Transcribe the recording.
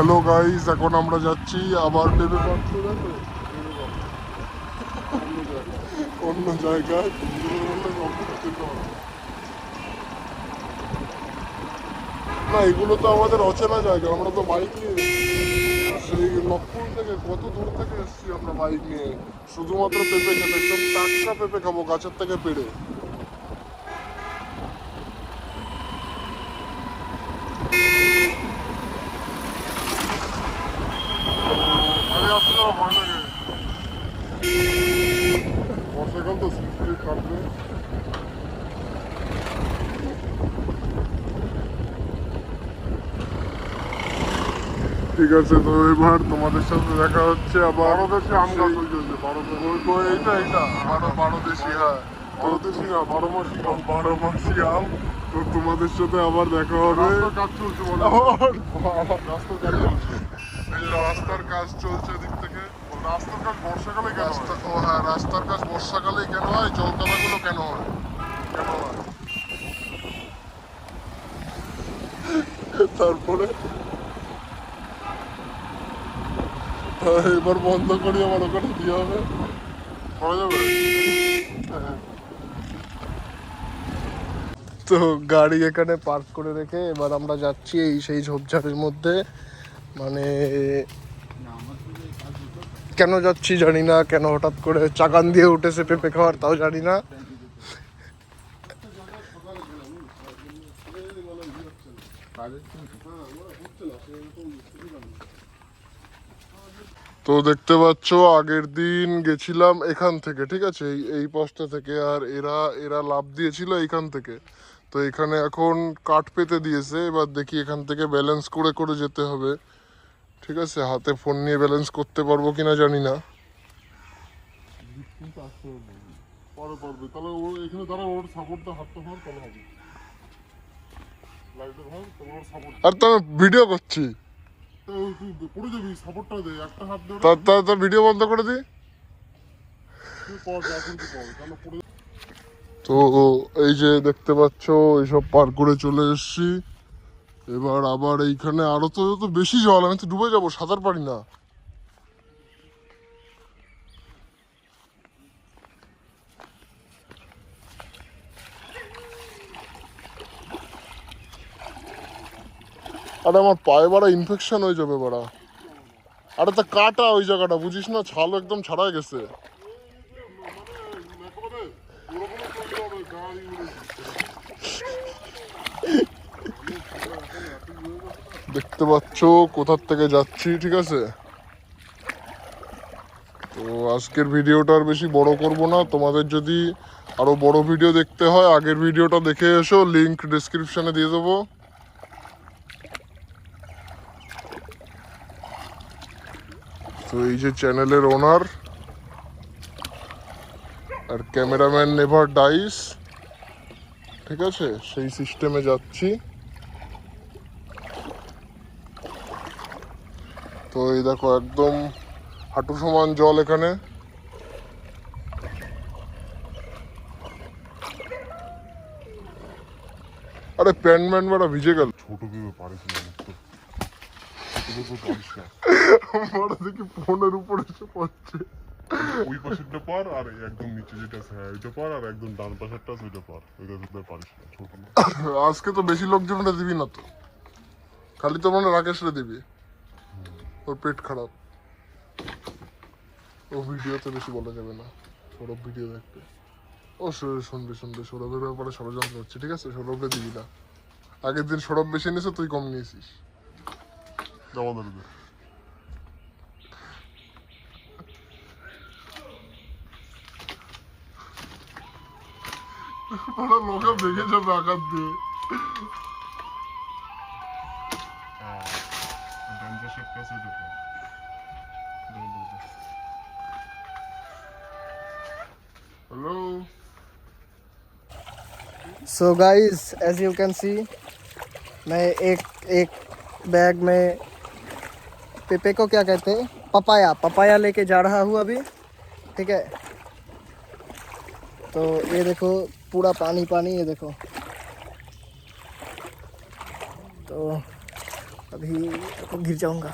Hello guys, এখন আমরা যাচ্ছি আবার পেঁপে পাচ্ছি অন্য জায়গায়। না, এগুলো তো আমাদের অচেনা জায়গা, আমরা তো বাইক নিয়ে সেই লক্ষণ থেকে কত দূর থেকে এসেছি আমরা বাইক নিয়ে শুধুমাত্র পেঁপে খেতে। একদম টাটকা পেঁপে খাবো গাছের থেকে পেড়ে। বর্ষাকাল তো স্লিপ কাটবে। ঠিক আছে, তো এবার তোমাদের সাথে দেখা হচ্ছে আবার। বারোদেশি আম গাছ চলছে, এইটা বারোদেশি, হ্যাঁ বারোদেশি না, বারোমাসি আম। তো তোমাদের সাথে আবার দেখা হবে। কাজ চলছে, রাস্তার কাজ চলছে দিক থেকে। রাস্তার কাজ বর্ষাকালে কেন হয়? ও হ্যাঁ, রাস্তার কাজ বর্ষাকালেই কেন হয়? জলতলাগুলো কেন হয়? তারপরে এবার বন্ধ করি, আমার ওখানে দিয়ে হবে, করা যাবে। তো গাড়ি এখানে পার্ক করে রেখে এবার আমরা যাচ্ছি এই সেই ঝোপঝাড়ের মধ্যে। মানে কেন যাচ্ছি জানি না, কেন হঠাৎ করে চাকান দিয়ে উঠেছে পেঁপে খাওয়ার তাও জানি না। তো দেখতে পাচ্ছ আগের দিন গেছিলাম এখান থেকে, ঠিক আছে, এই পাশটা থেকে, আর এরা এরা লাফ দিয়েছিল এইখান থেকে। তো এখানে এখন কাঠ পেতে দিয়েছে, এবার দেখি এখান থেকে ব্যালেন্স করে করে যেতে হবে। ঠিক আছে, হাতে ফোন নিয়ে ব্যালেন্স করতে পারবো কিনা জানি না। তাহলে এখানে দাঁড়া, ওর সাপোর্টটা হাতটা ধর, তাহলে হবে। আর তো আমি ভিডিও করছি, তার ভিডিও বন্ধ করে দিই। তো এই যে দেখতে পাচ্ছ এইসব পার করে চলে এসছি। এবার আবার এইখানে আরো তো বেশি জল, আমি তো ডুবে যাবো, সাঁতার পারি না। আরে আমার পায়ে বাড়া ইনফেকশন হয়ে যাবে বাড়া। আরে তা কাটা ওই জায়গাটা, বুঝিস না, ছাল একদম ছাড়াই গেছে। দেখতে পাচ্ছ কোথার থেকে যাচ্ছি, ঠিক আছে। তো আজকের ভিডিওটা আর বেশি বড় করব না। তোমাদের যদি আরো বড় ভিডিও দেখতে হয় আগের ভিডিওটা দেখে এসো, লিংক ডেসক্রিপশনে দিয়ে দেবো। তো এই যে চ্যানেলের ওনার আর ক্যামেরাম্যান নেভার ডাইস, ঠিক আছে, সেই সিস্টেমে যাচ্ছি। তো এই দেখো একদম হাঁটু সমান জল এখানে। আরে প্যান্ট ম্যান বাড়া ভিজে গেল। ছোট ভেবে পারিস না, বড় দেখি ফোনের উপরে এসে পড়ছে। ওই পাশেরটা পার, আর একদম নিচে যেটা আছে হ্যাঁ ওইটা পার, আর একদম ডান পাশেরটা আছে ওইটা পার। ওইটা ভিতরে পারিস না, ছোট না। আজকে তো বেশি লোকজনটা দিবি না তো, খালি তো মানে রাকেশরে দিবি, ওর পেট খারাপ। ও ভিডিওতে বেশি বলা যাবে না, সৌরভ ভিডিও দেখতে। ও শুনবে সৌরভের ব্যাপারে ষড়যন্ত্র হচ্ছে, ঠিক আছে, সৌরভে দিবি না। আগের দিন সৌরভ বেশি নিয়েছে, তুই কম নিয়েছিস। জমা ধরবে লোকে ভেঙে যাবে আঘাত দিয়ে। Hello. So guys, as you can see, मैं एक एक बैग में पेपे को क्या कहते हैं, पपाया लेके जा रहा हूँ अभी, ठीक है। तो ये देखो पूरा पानी पानी, ये देखो। तो अभी गिर जाऊंगा।